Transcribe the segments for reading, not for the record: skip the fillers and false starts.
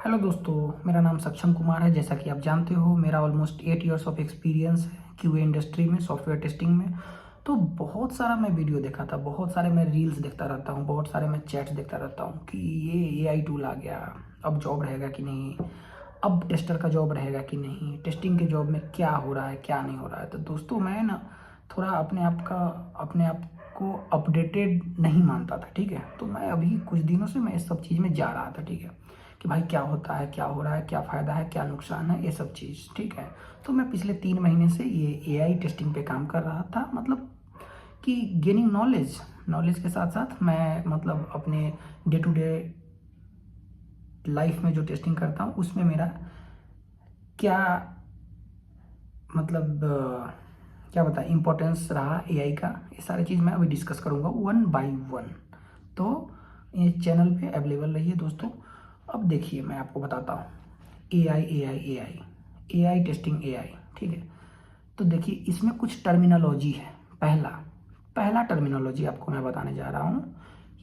Hello दोस्तों, मेरा नाम सक्षम कुमार है। जैसा कि आप जानते हो, मेरा ऑलमोस्ट 8 इयर्स ऑफ एक्सपीरियंस है क्यूए इंडस्ट्री में, सॉफ्टवेयर टेस्टिंग में। तो बहुत सारा मैं वीडियो देखा था, बहुत सारे मैं रील्स देखता रहता हूँ, बहुत सारे मैं चैट्स देखता रहता हूँ कि ये एआई टूल आ गया, अब जॉब रहेगा कि नहीं, अब टेस्टर का जॉब रहेगा कि नहीं, टेस्टिंग के जॉब में क्या हो रहा है क्या नहीं हो रहा है। तो दोस्तों, मैं ना थोड़ा अपने आप को अपडेटेड नहीं मानता था, ठीक है। तो मैं अभी कुछ दिनों से मैं इस सब चीज़ में जा रहा था, ठीक है, कि भाई क्या होता है, क्या हो रहा है, क्या फ़ायदा है, क्या नुकसान है, ये सब चीज़, ठीक है। तो मैं पिछले 3 महीने से ये एआई टेस्टिंग पे काम कर रहा था, मतलब कि गेनिंग नॉलेज के साथ साथ मैं मतलब अपने डे टू डे लाइफ में जो टेस्टिंग करता हूँ उसमें मेरा क्या मतलब क्या बताएं इम्पोर्टेंस रहा एआई का, ये सारी चीज़ मैं अभी डिस्कस करूँगा वन बाय वन। तो ये चैनल पे अवेलेबल रहिए दोस्तों। अब देखिए, मैं आपको बताता हूँ एआई टेस्टिंग एआई, ठीक है। तो देखिए, इसमें कुछ टर्मिनोलॉजी है। पहला पहला टर्मिनोलॉजी आपको मैं बताने जा रहा हूँ,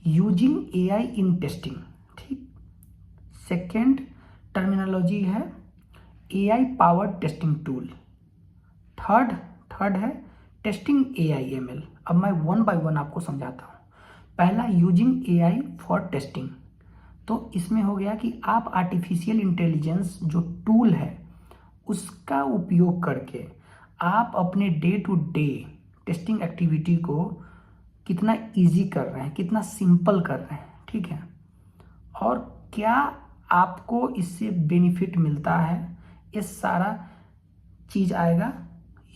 यूजिंग एआई इन टेस्टिंग, ठीक। सेकेंड टर्मिनोलॉजी है AI powered testing tool. Third है टेस्टिंग एआई एमएल। अब मैं वन बाय वन आपको समझाता हूँ। पहला, यूजिंग एआई फॉर टेस्टिंग। तो इसमें हो गया कि आप आर्टिफिशियल इंटेलिजेंस जो टूल है उसका उपयोग करके आप अपने day to day testing activity को कितना इजी कर रहे हैं, कितना सिंपल कर रहे हैं, ठीक है। और क्या आपको इससे बेनिफिट मिलता है, ये सारा चीज़ आएगा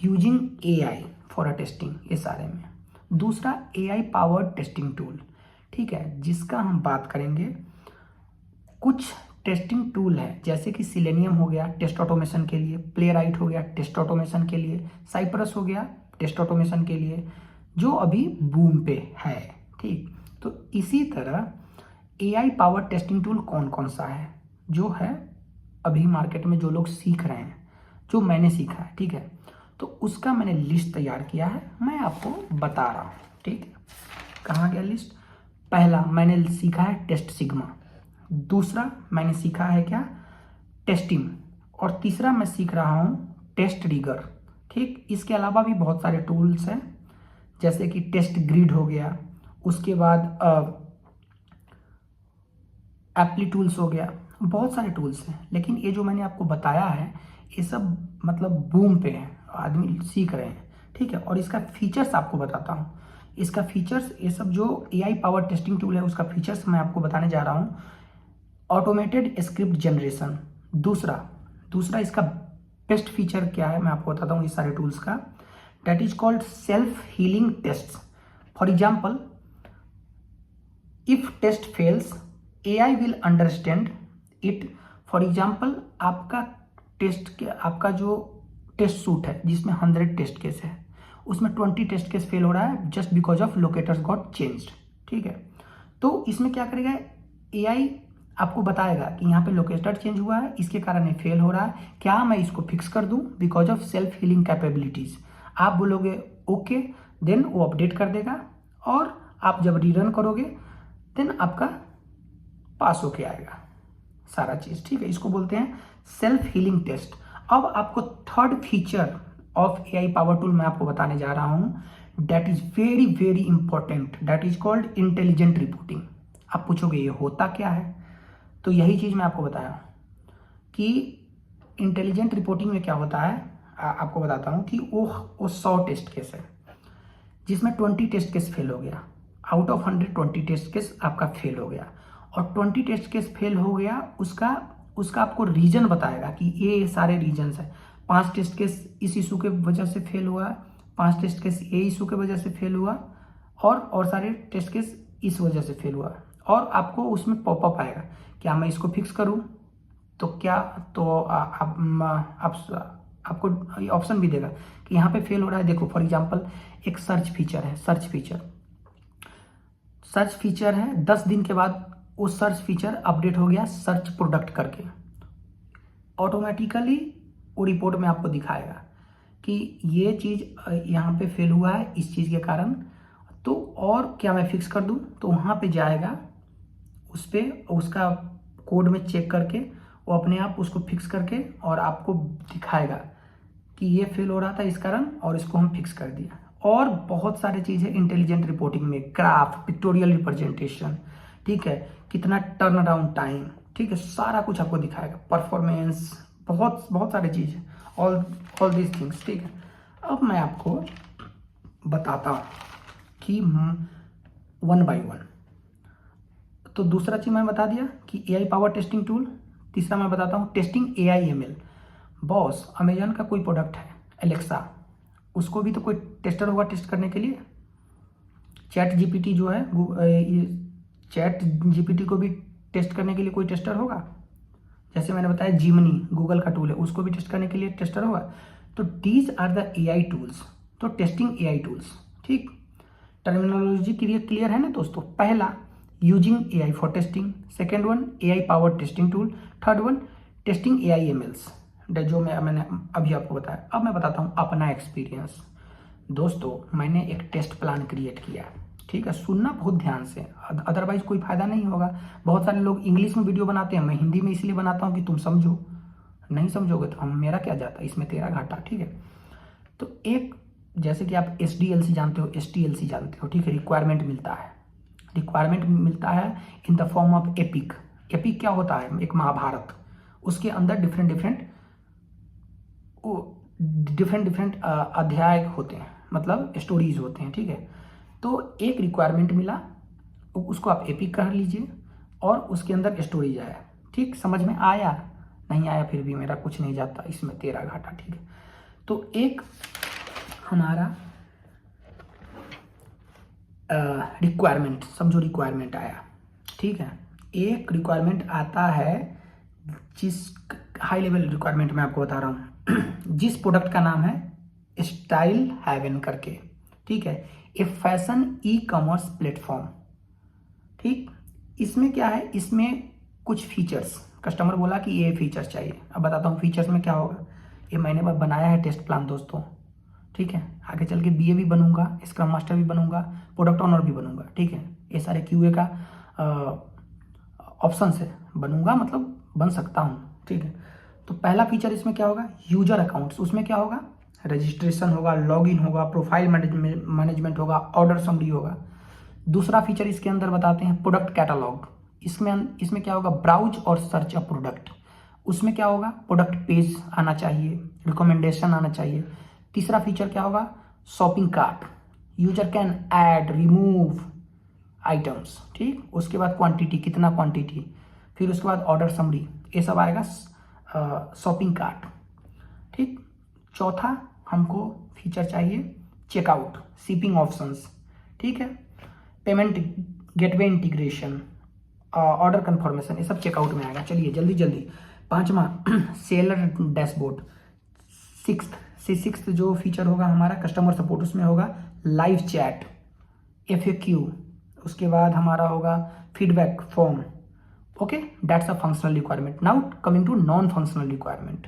using AI for a testing, ये सारे में। दूसरा, एआई पावर्ड टेस्टिंग टूल, ठीक है, जिसका हम बात करेंगे। कुछ टेस्टिंग टूल है जैसे कि सिलेनियम हो गया टेस्ट ऑटोमेशन के लिए, प्लेराइट हो गया टेस्ट ऑटोमेशन के लिए, साइप्रस हो गया टेस्ट ऑटोमेशन के लिए, जो अभी बूम पे है, ठीक। तो इसी तरह एआई पावर टेस्टिंग टूल कौन कौन सा है जो है अभी मार्केट में, जो लोग सीख रहे हैं, जो मैंने सीखा है, ठीक है। तो उसका मैंने लिस्ट तैयार किया है, मैं आपको बता रहा हूँ, ठीक है। कहाँ गया लिस्ट? पहला मैंने सीखा है टेस्ट सिग्मा। दूसरा मैंने सीखा है क्या? टेस्टिंग। और तीसरा मैं सीख रहा हूँ टेस्ट रिगर, ठीक। इसके अलावा भी बहुत सारे टूल्स हैं जैसे कि टेस्ट ग्रिड हो गया, उसके बाद एप्ली टूल्स हो गया, बहुत सारे टूल्स हैं। लेकिन ये जो मैंने आपको बताया है ये सब मतलब बूम पे है, आदमी सीख रहे हैं, ठीक है। और इसका फीचर्स आपको बताता हूँ। इसका फीचर्स, ये सब जो एआई पावर टेस्टिंग टूल है उसका फीचर्स मैं आपको बताने जा रहा हूँ। ऑटोमेटेड स्क्रिप्ट जनरेशन, दूसरा इसका बेस्ट फीचर क्या है मैं आपको बताता हूँ इस सारे टूल्स का। That is called self healing test. For example, if test fails AI will understand it. For example, आपका जो टेस्ट सूट है जिसमें 100 टेस्ट केस है, उसमें 20 टेस्ट केस फेल हो रहा है just because of locators got changed, ठीक है। तो इसमें क्या करेगा एआई, आपको बताएगा कि यहाँ पे लोकेटर चेंज हुआ है, इसके कारण ये फेल हो रहा है, क्या मैं इसको फिक्स कर दूं because of self healing capabilities. आप बोलोगे ओके, देन वो अपडेट कर देगा, और आप जब रीरन करोगे देन आपका पास होके आएगा सारा चीज, ठीक है। इसको बोलते हैं सेल्फ हीलिंग टेस्ट। अब आपको third feature of AI power tool मैं आपको बताने जा रहा हूं, that is very very important, that is called intelligent reporting. आप पूछोगे ये होता क्या है? तो यही चीज मैं आपको बताया कि इंटेलिजेंट रिपोर्टिंग में क्या होता है। आपको बताता हूं कि वो 100 टेस्ट केस है जिसमें 20 टेस्ट केस फेल हो गया, आउट ऑफ 100 20 टेस्ट केस आपका फेल हो गया, और 20 टेस्ट केस फेल हो गया उसका आपको रीजन बताएगा कि ये सारे रीजन्स है। 5 टेस्ट केस इस इशू के वजह से फेल हुआ, 5 टेस्ट केस ये इशू के वजह से फेल हुआ, और सारे टेस्ट केस इस वजह से फेल हुआ। और आपको उसमें पॉपअप आएगा, क्या मैं इसको फिक्स करूं? तो क्या तो आपको ऑप्शन भी देगा कि यहाँ पे फेल हो रहा है। देखो फॉर एग्जांपल, एक सर्च फीचर है 10 दिन के बाद वो सर्च फीचर अपडेट हो गया सर्च प्रोडक्ट करके, ऑटोमेटिकली वो रिपोर्ट में आपको दिखाएगा कि ये चीज़ यहाँ पे फेल हुआ है इस चीज़ के कारण, तो और क्या मैं फिक्स कर दूँ? तो वहाँ पे जाएगा, उस पर उसका कोड में चेक करके वो अपने आप उसको फिक्स करके और आपको दिखाएगा कि ये फेल हो रहा था इस कारण और इसको हम फिक्स कर दिया। और बहुत सारी चीज़ें इंटेलिजेंट रिपोर्टिंग में, ग्राफ, पिक्टोरियल रिप्रेजेंटेशन, ठीक है, कितना टर्न अराउंड टाइम, ठीक है, सारा कुछ आपको दिखाएगा, परफॉर्मेंस, बहुत बहुत सारी चीज़ें, ऑल दीज थिंग्स, ठीक है। अब मैं आपको बताता हूँ कि वन बाय वन। तो दूसरा चीज़ मैं बता दिया कि एआई पावर टेस्टिंग टूल। तीसरा मैं बताता हूँ testing AI ML. Boss, Amazon का कोई प्रोडक्ट है एलेक्सा, उसको भी तो कोई टेस्टर होगा टेस्ट करने के लिए। चैट जीपीटी जो है, चैट जीपीटी को भी टेस्ट करने के लिए कोई टेस्टर होगा। जैसे मैंने बताया जिमनी गूगल का टूल है, उसको भी टेस्ट करने के लिए टेस्टर होगा। तो these are the AI tools, तो टेस्टिंग एआई टूल्स, ठीक। टर्मिनोलॉजी क्लियर है ना दोस्तों। पहला using AI for testing, second one AI power testing tool, third one testing AI MLs, जो मैंने अभी आपको बताया। अब मैं बताता हूँ अपना एक्सपीरियंस। दोस्तों, मैंने एक टेस्ट प्लान क्रिएट किया, ठीक है, सुनना बहुत ध्यान से, अदरवाइज कोई फायदा नहीं होगा। बहुत सारे लोग इंग्लिश में वीडियो बनाते हैं, मैं हिंदी में इसलिए बनाता हूँ कि तुम समझो, नहीं समझोगे तो हम, मेरा क्या जाता, इसमें तेरा घाटा, ठीक है। तो एक, जैसे कि आप SDLC जानते हो, STLC जानते हो, ठीक है, रिक्वायरमेंट मिलता है in the form of epic. Epic क्या होता है, एक महाभारत, उसके अंदर डिफरेंट अध्याय होते हैं, मतलब स्टोरीज होते हैं, ठीक है। तो एक रिक्वायरमेंट मिला, उसको आप एपिक कर लीजिए और उसके अंदर स्टोरीज आया, ठीक, समझ में आया, नहीं आया फिर भी मेरा कुछ नहीं जाता, इसमें तेरा घाटा, ठीक है। तो एक हमारा रिक्वायरमेंट, समझो रिक्वायरमेंट आया, ठीक है। एक रिक्वायरमेंट आता है, जिस हाई लेवल रिक्वायरमेंट मैं आपको बता रहा हूँ जिस प्रोडक्ट का नाम है स्टाइल हेवन करके, ठीक है, ए फैशन ई कॉमर्स प्लेटफॉर्म, ठीक। इसमें क्या है, इसमें कुछ फीचर्स, कस्टमर बोला कि ये फीचर्स चाहिए। अब बताता हूँ फीचर्स में क्या होगा। ये मैंने बनाया है टेस्ट प्लान दोस्तों, ठीक है, आगे चल के BA भी बनूंगा, स्क्रम मास्टर भी बनूंगा, प्रोडक्ट ओनर भी बनूंगा, ठीक है, ये सारे QA का ऑप्शन से बनूंगा, मतलब बन सकता हूँ, ठीक है। तो पहला फीचर इसमें क्या होगा, यूजर अकाउंट्स, उसमें क्या होगा, रजिस्ट्रेशन होगा, लॉगिन होगा, प्रोफाइल मैनेजमेंट होगा, ऑर्डर समरी होगा। दूसरा फीचर इसके अंदर बताते हैं प्रोडक्ट कैटलॉग, इसमें क्या होगा, ब्राउज और सर्च अ प्रोडक्ट, उसमें क्या होगा, प्रोडक्ट पेज आना चाहिए, रिकमेंडेशन आना चाहिए। तीसरा फीचर क्या होगा, shopping cart, user can add remove items, ठीक। उसके बाद क्वांटिटी, कितना क्वांटिटी, फिर उसके बाद ऑर्डर समरी, ये सब आएगा शॉपिंग कार्ट, ठीक। चौथा हमको फीचर चाहिए चेकआउट, शिपिंग ऑप्शंस, ठीक है, payment gateway integration, order confirmation, ये सब चेकआउट में आएगा। चलिए जल्दी जल्दी। पांचवा सेलर डैशबोर्ड। सिक्स्थ जो फीचर होगा हमारा कस्टमर सपोर्ट, उसमें होगा लाइव चैट, FAQ, उसके बाद हमारा होगा feedback form. Okay, that's a functional requirement. Now coming to non functional requirement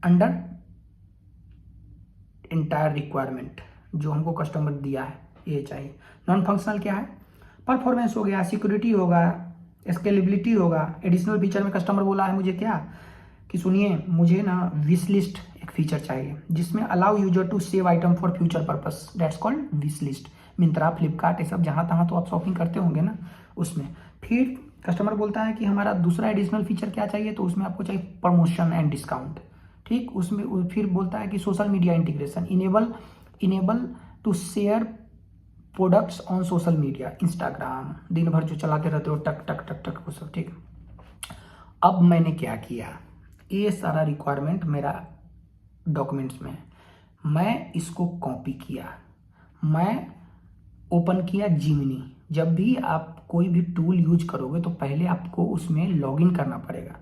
under entire requirement जो हमको कस्टमर दिया है, ये चाहिए। नॉन फंक्शनल क्या है, परफॉर्मेंस हो गया, सिक्योरिटी होगा, स्केलेबिलिटी होगा। एडिशनल फीचर में कस्टमर बोला है मुझे क्या, कि सुनिए मुझे ना विश लिस्ट एक फीचर चाहिए जिसमें allow user to save item for future purpose, that's called wish list. Myntra, Flipkart, ये सब जहाँ तहाँ तो आप शॉपिंग करते होंगे ना, उसमें। फिर कस्टमर बोलता है कि हमारा दूसरा एडिशनल फीचर क्या चाहिए, तो उसमें आपको चाहिए प्रमोशन एंड डिस्काउंट, ठीक। उसमें फिर बोलता है कि social media integration, enable to share products on social media, Instagram, दिन भर जो चलाते रहते हो टक टक टक टक वो सब, ठीक। अब मैंने क्या किया, ये सारा रिक्वायरमेंट मेरा डॉक्यूमेंट्स में है, मैं इसको कॉपी किया, मैं ओपन किया जिमिनी। जब भी आप कोई भी टूल यूज करोगे तो पहले आपको उसमें लॉगिन करना पड़ेगा,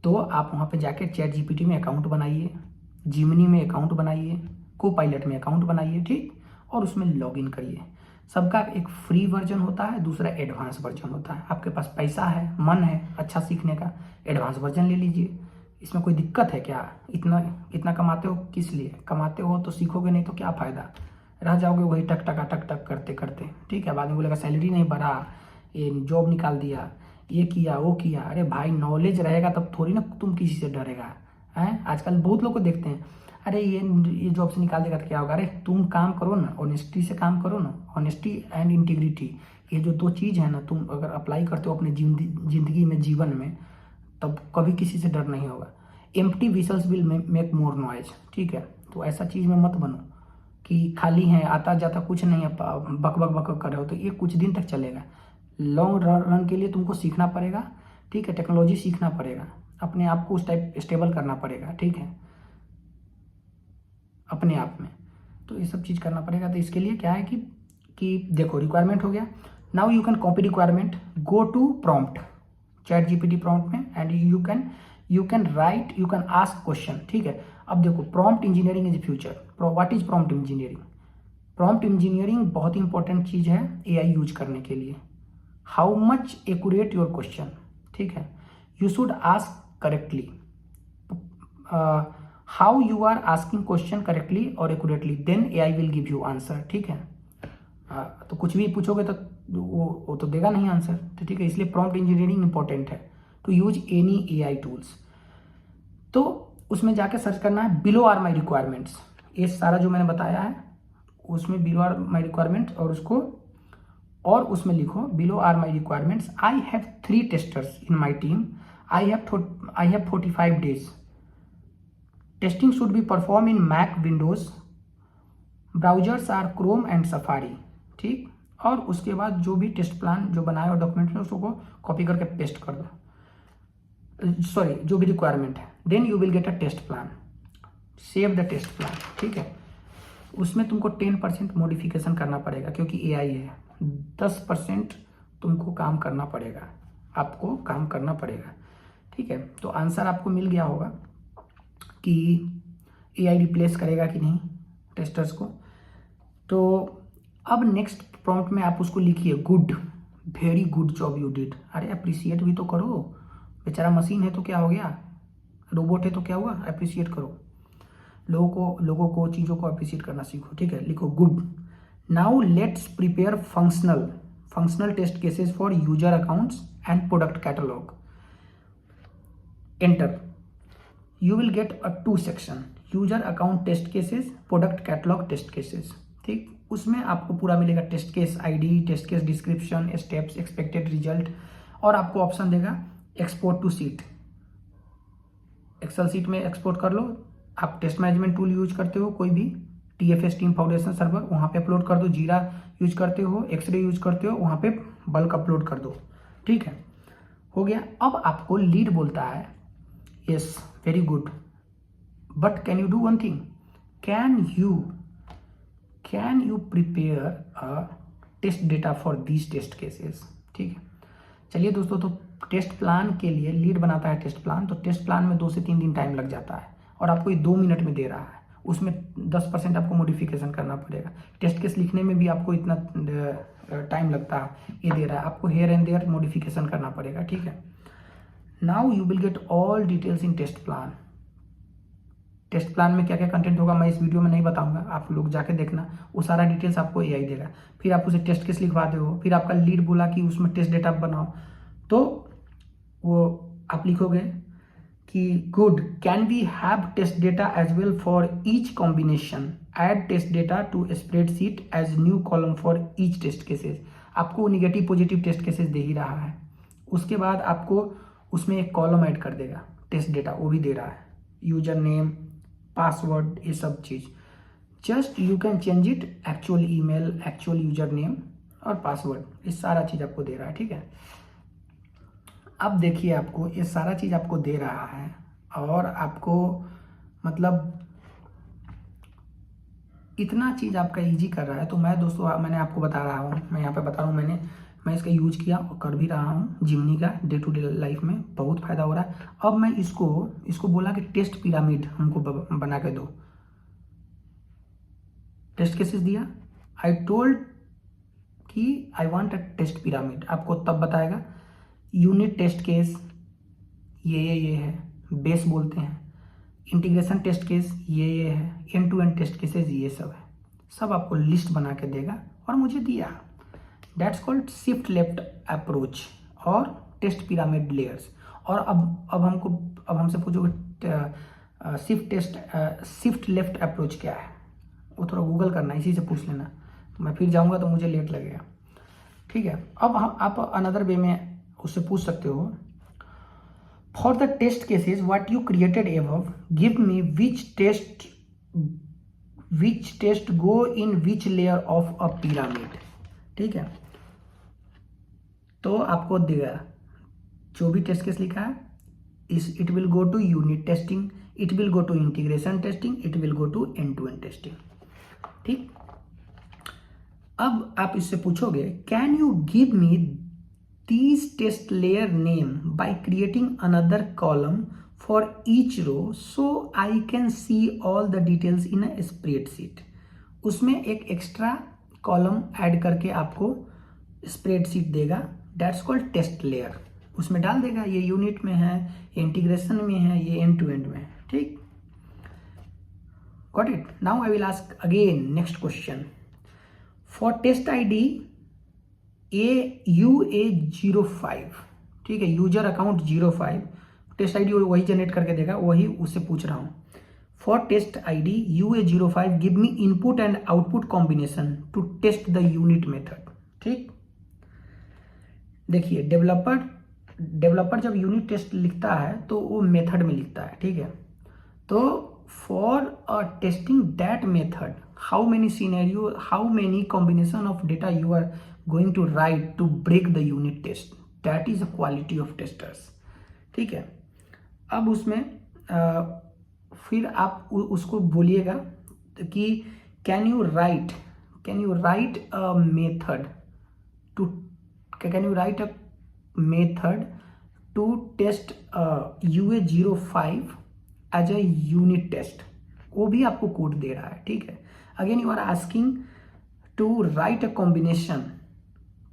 तो आप वहाँ पे जाके चैट जीपीटी में अकाउंट बनाइए, जिमिनी में अकाउंट बनाइए, कोपायलट में अकाउंट बनाइए, ठीक, और उसमें लॉगिन करिए। सबका एक फ्री वर्जन होता है, दूसरा एडवांस वर्जन होता है। आपके पास पैसा है, मन है अच्छा सीखने का, एडवांस वर्जन ले लीजिए, इसमें कोई दिक्कत है क्या, इतना कमाते हो किस लिए, कमाते हो तो सीखोगे, नहीं तो क्या फ़ायदा, रह जाओगे वही टक टक करते करते, ठीक है। बाद में बोलेगा सैलरी नहीं बढ़ा, ये जॉब निकाल दिया, ये किया वो किया। अरे भाई नॉलेज रहेगा तब थोड़ी ना तुम किसी से डरेगा। हैं आजकल बहुत लोग को देखते हैं, अरे ये जॉब से निकाल देगा तो क्या होगा। अरे तुम काम करो ना, ऑनेस्टी से काम करो ना, ऑनेस्टी एंड इंटीग्रिटी, ये जो दो चीज़ है ना, तुम अगर अप्लाई करते हो अपने जिंदगी में, जीवन में, तब कभी किसी से डर नहीं होगा। Empty vessels will make more noise, ठीक है। तो ऐसा चीज़ में मत बनो कि खाली है, आता जाता कुछ नहीं है, बक बक बक कर रहे हो, तो ये कुछ दिन तक चलेगा। लॉन्ग रन के लिए तुमको सीखना पड़ेगा, ठीक है। टेक्नोलॉजी सीखना पड़ेगा, अपने आप को उस टाइप स्टेबल करना पड़ेगा, ठीक है, अपने आप में। तो ये सब चीज़ करना पड़ेगा। तो इसके लिए क्या है कि देखो रिक्वायरमेंट हो गया। Now you can copy requirement, go to prompt, ChatGPT prompt में, and you can write, you can ask question, ठीक है। अब देखो prompt engineering is future. What is prompt engineering? Prompt engineering बहुत इंपॉर्टेंट चीज़ है एआई यूज करने के लिए। How much accurate your question, ठीक है। You should ask correctly, how you are asking question correctly और accurately, then AI will give you answer, ठीक है। तो कुछ भी पूछोगे तो वो तो देगा नहीं आंसर, तो ठीक है। इसलिए प्रॉम्प्ट इंजीनियरिंग इंपॉर्टेंट है to use any AI tools. तो उसमें जाके सर्च करना है बिलो आर माई रिक्वायरमेंट्स, ये सारा जो मैंने बताया है उसमें बिलो आर माई रिक्वायरमेंट्स, और उसमें लिखो below are my requirements, I have 3 testers in my team, I have 45 days, testing should be perform in Mac, Windows, browsers are Chrome and Safari, ठीक। और उसके बाद जो भी टेस्ट प्लान जो बनाए और डॉक्यूमेंट में उसको कॉपी करके पेस्ट कर दो, सॉरी जो भी रिक्वायरमेंट है, then you will get a test plan, save the test plan, ठीक है। उसमें तुमको 10% मॉडिफिकेशन करना पड़ेगा क्योंकि एआई है, 10% तुमको काम करना पड़ेगा, आपको काम करना पड़ेगा, ठीक है। तो आंसर आपको मिल गया होगा कि एआई रिप्लेस करेगा कि नहीं टेस्टर्स को। तो अब नेक्स्ट प्रॉम्प्ट में आप उसको लिखिए good, very good job you did. अरे अप्रिशिएट भी तो करो, बेचारा मशीन है तो क्या हो गया, रोबोट है तो क्या हुआ, अप्रिशिएट करो। लोगों को चीज़ों को अप्रिशिएट करना सीखो, ठीक है। लिखो good. Now let's prepare functional test cases for user accounts and product catalog. Enter. You will get a 2 section, user account test cases, product catalog test cases, ठीक। उसमें आपको पूरा मिलेगा test case ID, test case description, steps, expected result, और आपको option देगा export to sheet, excel sheet में export कर लो। आप टेस्ट मैनेजमेंट टूल यूज करते हो कोई भी, TFS टीम फाउंडेशन सर्वर, वहाँ पे अपलोड कर दो। जीरा यूज करते हो, एक्सरे यूज करते हो, वहाँ पे बल्क अपलोड कर दो, ठीक है। हो गया। अब आपको लीड बोलता है yes very good, but can you do one thing, can you prepare a test data for these test cases, ठीक है। चलिए दोस्तों, तो टेस्ट प्लान के लिए लीड बनाता है टेस्ट प्लान, तो टेस्ट प्लान में 2 से 3 दिन टाइम लग जाता है, और आपको ये 2 मिनट में दे रहा है। उसमें 10% आपको मॉडिफिकेशन करना पड़ेगा। टेस्ट केस लिखने में भी आपको इतना टाइम लगता है, ये दे रहा है आपको हेयर एंड देयर मॉडिफिकेशन करना पड़ेगा, ठीक है। Now you will get all details in test plan. Test plan में क्या क्या कंटेंट होगा मैं इस वीडियो में नहीं बताऊंगा, आप लोग जाके देखना, वो सारा डिटेल्स आपको एआई देगा। फिर आप उसे टेस्ट केस लिखवा दो, फिर आपका लीड बोला कि उसमें टेस्ट डेटा बनाओ, तो वो आप लिखोगे कि good, can we have test data as well for each combination, add test data to spreadsheet as new column for each test cases. आपको नेगेटिव पॉजिटिव टेस्ट केसेस दे ही रहा है, उसके बाद आपको उसमें एक कॉलम ऐड कर देगा टेस्ट डेटा, वो भी दे रहा है, यूजर नेम, पासवर्ड, ये सब चीज़। Just you can change it, actual email, actual user name और पासवर्ड, ये सारा चीज़ आपको दे रहा है, ठीक है। अब देखिए, आपको ये सारा चीज़ आपको दे रहा है, और आपको मतलब इतना चीज़ आपका इजी कर रहा है। तो मैं दोस्तों मैंने आपको बता रहा हूँ, मैं यहाँ पे बता रहा हूँ, मैं इसका यूज किया और कर भी रहा हूँ जिमनी का, डे टू डे लाइफ में बहुत फ़ायदा हो रहा है। अब मैं इसको बोला कि टेस्ट पिरामिड हमको बना के दो, टेस्ट केसेस दिया, आई टोल्ड कि I want a test pyramid, आपको तब बताएगा यूनिट टेस्ट केस ये है, बेस बोलते हैं, इंटीग्रेशन टेस्ट केस ये है, end to end test cases ये सब है, सब आपको लिस्ट बना के देगा और मुझे दिया। That's called shift left approach और टेस्ट पिरामिड लेयर्स। और अब हमसे पूछोगे शिफ्ट लेफ्ट अप्रोच क्या है, वो थोड़ा गूगल करना, इसी से पूछ लेना, मैं फिर जाऊंगा तो मुझे लेट लगेगा। ठीक है, अब आप अनदर वे में उससे पूछ सकते हो, for the test cases what you created above give me which test go in which layer of a pyramid. ठीक है, तो आपको देगा जो भी टेस्ट केस लिखा है, it will go to unit testing, it will go to integration testing, it will go to end to end testing. ठीक, अब आप इससे पूछोगे can you give me these test layer name by creating another column for each row so I can see all the details in a spreadsheet. उसमें एक extra column add करके आपको spreadsheet देगा, दैट्स कॉल्ड टेस्ट लेयर। उसमें डाल देगा ये unit में है, ये इंटीग्रेशन में है, ये एंड टू एंड में है। ठीक, got it. Now I will ask again next question, for test ID UA05। ठीक है, यूजर अकाउंट 05, टेस्ट आईडी वही जनरेट करके देगा, वही उससे पूछ रहा हूं। For test ID UA05 give me input and output combination to test the unit method. ठीक, देखिए डेवलपर जब यूनिट टेस्ट लिखता है तो वो मेथड में लिखता है। ठीक है, तो for a testing that method how many scenario, how many combination of data you are going to write to break the unit test, that is a quality of testers. ठीक है, अब उसमें फिर आप उसको बोलिएगा कि can you write a method to test UA05 as a unit test, वो भी आपको कोड दे रहा है। ठीक है, again you are asking to write a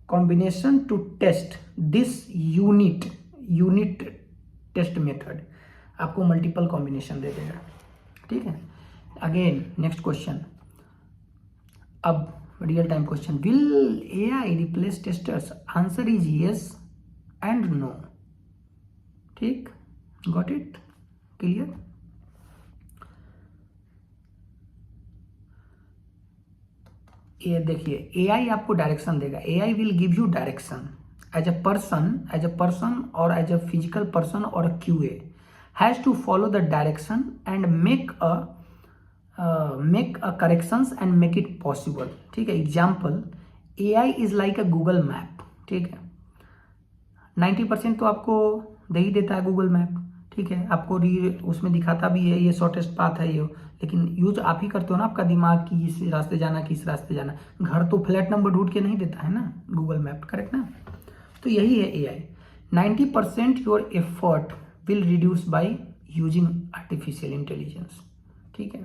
combination to test this unit test method, आपको मल्टीपल कॉम्बिनेशन दे देगा। ठीक है, अगेन नेक्स्ट क्वेश्चन, अब real time question, will AI replace testers? Answer is yes and no. ठीक, got it, clear. ये देखिए AI आपको डायरेक्शन देगा, AI will give you direction as a person और एज अ फिजिकल पर्सन और a QA has to follow the direction and make a corrections and make it possible. ठीक है, example AI is like a Google map. ठीक है, 90% तो आपको दे ही देता है गूगल मैप। ठीक है, आपको उसमें दिखाता भी है ये शॉर्टेस्ट पाथ है ये, लेकिन यूज आप ही करते हो ना आपका दिमाग कि इस रास्ते जाना कि इस रास्ते जाना। घर तो फ्लैट नंबर ढूंढ के नहीं देता है ना गूगल मैप, करेक्ट ना। तो यही है AI। 90% your effort will reduce by using artificial intelligence. ठीक है,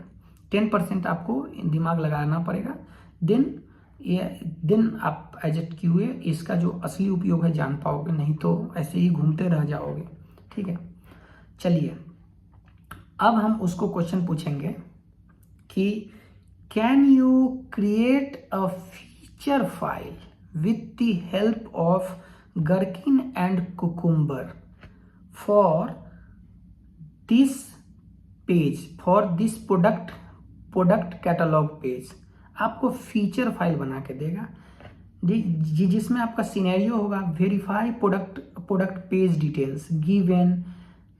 10% आपको दिमाग लगाना पड़ेगा, देन आप एज ए QA इसका जो असली उपयोग है जान पाओगे, नहीं तो ऐसे ही घूमते रह जाओगे। ठीक है, चलिए अब हम उसको क्वेश्चन पूछेंगे कि can you create a feature file with the help of Gherkin and Cucumber for this page, for this product catalog page। आपको फीचर फाइल बना के देगा जिसमें आपका सिनेरियो होगा, verify product page details given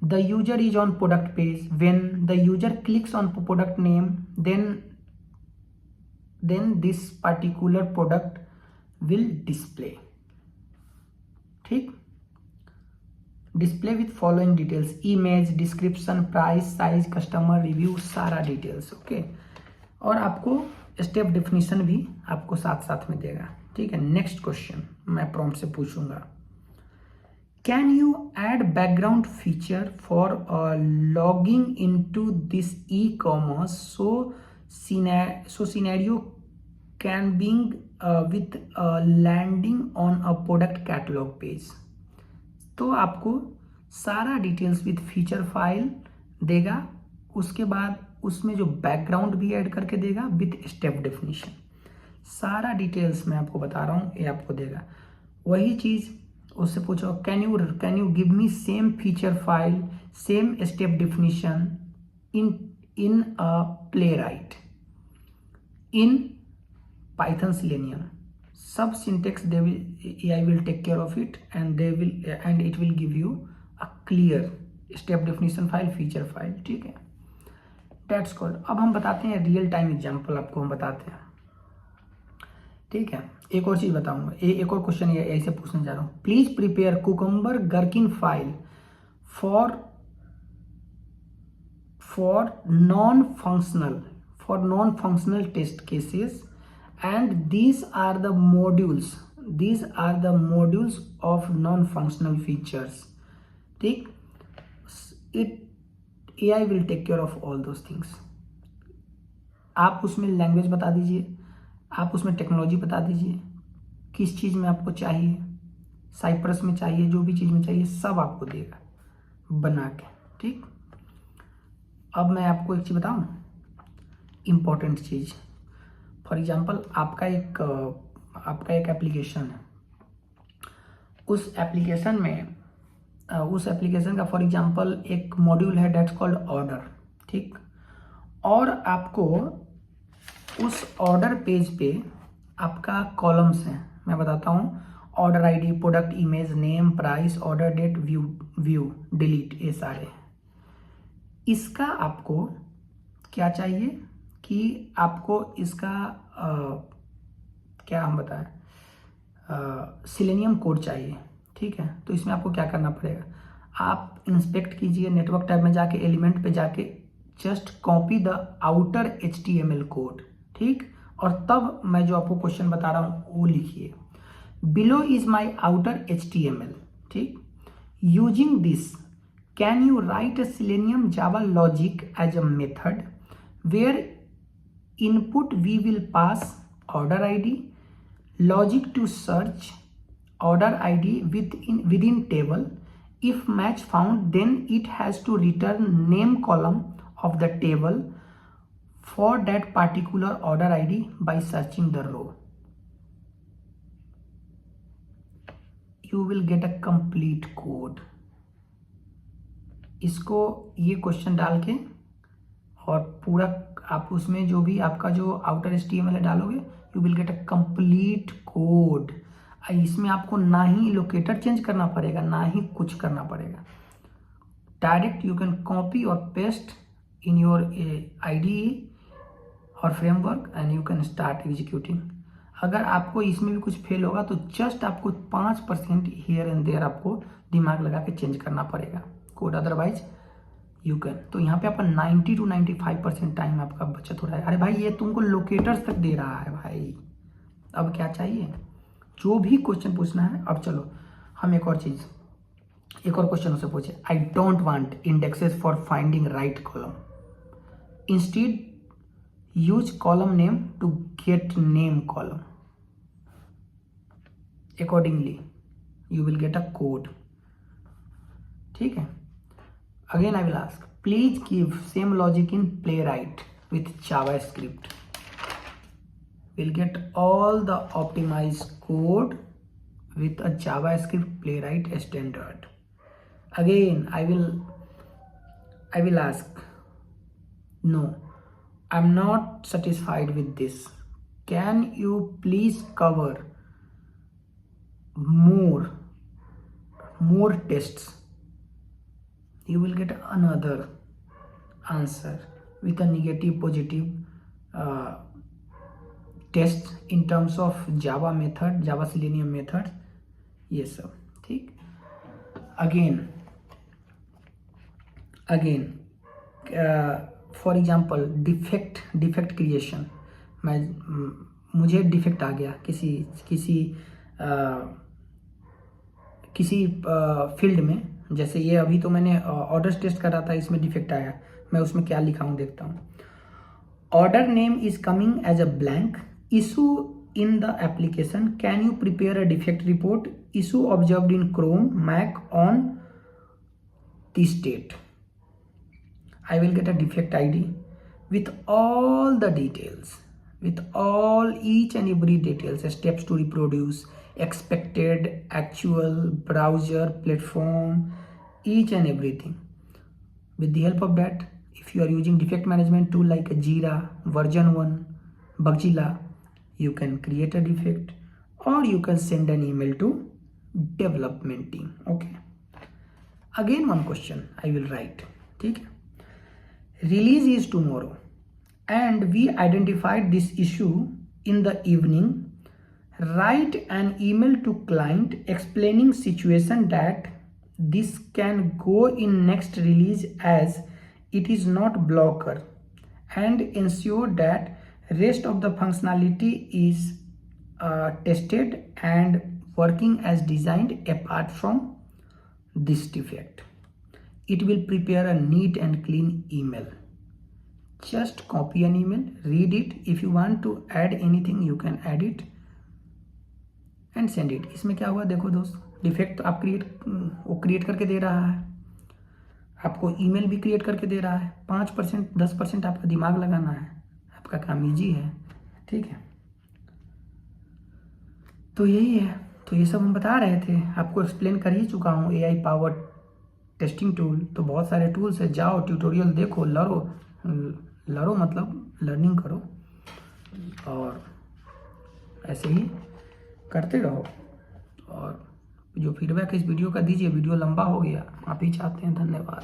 the user is on product page, when the user clicks on product name then this particular product will display. ठीक, display with following details, image, description, price, size, customer review, सारा details. Okay, और आपको step definition भी आपको साथ साथ में देगा। ठीक है, नेक्स्ट क्वेश्चन मैं प्रॉम्प्ट से पूछूंगा, can you add background feature for logging into this e-commerce so scenario can being with landing on a product catalog page। तो आपको सारा डिटेल्स विथ फीचर फाइल देगा, उसके बाद उसमें जो बैकग्राउंड भी ऐड करके देगा विथ स्टेप डेफिनेशन। सारा डिटेल्स मैं आपको बता रहा हूँ, ये आपको देगा। वही चीज़ उससे पूछो can you give me same feature file, same step definition in a play right in Python selenium. सब syntax AI will take care of it and it will give you a clear step definition file, feature file. ठीक है, that's good. अब हम बताते हैं real time example, आपको हम बताते हैं. ठीक है, एक और चीज बताऊंगा, एक और क्वेश्चन ये ऐसे पूछने जा रहा हूँ. Please prepare cucumber gherkin file for non-functional test cases, and these are the modules of non-functional features. ठीक, AI will take care of all those things. आप उसमें लैंग्वेज बता दीजिए, आप उसमें टेक्नोलॉजी बता दीजिए, किस चीज़ में आपको चाहिए, साइप्रस में चाहिए, जो भी चीज़ में चाहिए सब आपको देगा बना के. ठीक, अब मैं आपको एक चीज़ बताऊं, इम्पोर्टेंट चीज़. फॉर एग्जांपल आपका एक एप्लीकेशन है, उस एप्लीकेशन का फॉर एग्जांपल एक मॉड्यूल है दैट्स कॉल्ड ऑर्डर. ठीक, और आपको उस ऑर्डर पेज पे आपका कॉलम्स हैं, मैं बताता हूँ. Order ID, product image, name, price, order date, view, delete, ये सारे. इसका आपको क्या चाहिए कि आपको इसका क्या हम बताएं, सिलेनियम कोड चाहिए. ठीक है, तो इसमें आपको क्या करना पड़ेगा, आप इंस्पेक्ट कीजिए, नेटवर्क टैब में जाके एलिमेंट पे जाके just copy the outer HTML code. ठीक, और तब मैं जो आपको क्वेश्चन बता रहा हूँ वो लिखिए. Below is my outer HTML. ठीक, using this can you write a Selenium Java logic as a method where input we will pass order ID, logic to search order ID within table. If match found, then it has to return name column of the table for that particular order ID by searching the row. You will get a complete code. इसको ये question डाल के और पूरा आप उसमें जो भी आपका जो आउटर HTML है डालोगे, you will get a complete code. इसमें आपको ना ही लोकेटर चेंज करना पड़ेगा, ना ही कुछ करना पड़ेगा. डायरेक्ट यू कैन कॉपी और पेस्ट इन योर IDE और framework and you can start executing. अगर आपको इसमें भी कुछ फेल होगा तो जस्ट आपको 5% हियर एंड देयर आपको दिमाग लगा के चेंज करना पड़ेगा कोड, अदरवाइज यू कैन. तो यहाँ पे आपका 90 to 95% टाइम आपका बचत हो रहा है. अरे भाई ये तुमको लोकेटर्स तक दे रहा है भाई, अब क्या चाहिए, जो भी क्वेश्चन पूछना है. अब चलो हम एक और क्वेश्चन उससे पूछे. I don't want indexes for finding right column, instead use column name to get name column. Accordingly you will get a code. ठीक है, again I will ask, please give same logic in playwright with JavaScript. We'll get all the optimized code with a JavaScript playwright standard. Again I will ask, no, I'm not satisfied with this. Can you please cover more tests? You will get another answer with a negative positive test in terms of Java Selenium method, ये सब. ठीक, again for example defect creation. मुझे defect आ गया किसी field में, जैसे ये अभी तो मैंने ऑर्डर टेस्ट कर रहा था, इसमें डिफेक्ट आया. मैं उसमें क्या लिखा हूँ देखता हूँ. Order name is coming as a blank, issue in the application, can you prepare a defect report, issue observed in Chrome Mac on this date. I will get a defect ID with all the details, with all each and every details, steps to reproduce, expected, actual, browser, platform, each and everything. With the help of that, if you are using defect management tool like Jira, version 1, Bugzilla, you can create a defect or you can send an email to development team. Okay. Again one question I will write. Okay. Release is tomorrow and we identified this issue in the evening. Write an email to client explaining situation that this can go in next release as it is not blocker, and ensure that rest of the functionality is tested and working as designed apart from this defect. It will prepare a neat and clean email. Just copy an email, read it. If you want to add anything you can add it and send it. इसमें क्या हुआ देखो दोस्त, defect तो आप create करके दे रहा है, आपको ईमेल भी क्रिएट करके दे रहा है. 5% 10% आपका दिमाग लगाना है, आपका काम ईजी है. ठीक है, तो यही है. तो ये सब हम बता रहे थे, आपको एक्सप्लेन कर ही चुका हूँ. AI पावर टेस्टिंग टूल, तो बहुत सारे टूल्स है, जाओ ट्यूटोरियल देखो, लड़ो मतलब लर्निंग करो और ऐसे ही करते रहो. और जो फीडबैक इस वीडियो का दीजिए, वीडियो लंबा हो गया, आप ही चाहते हैं. धन्यवाद.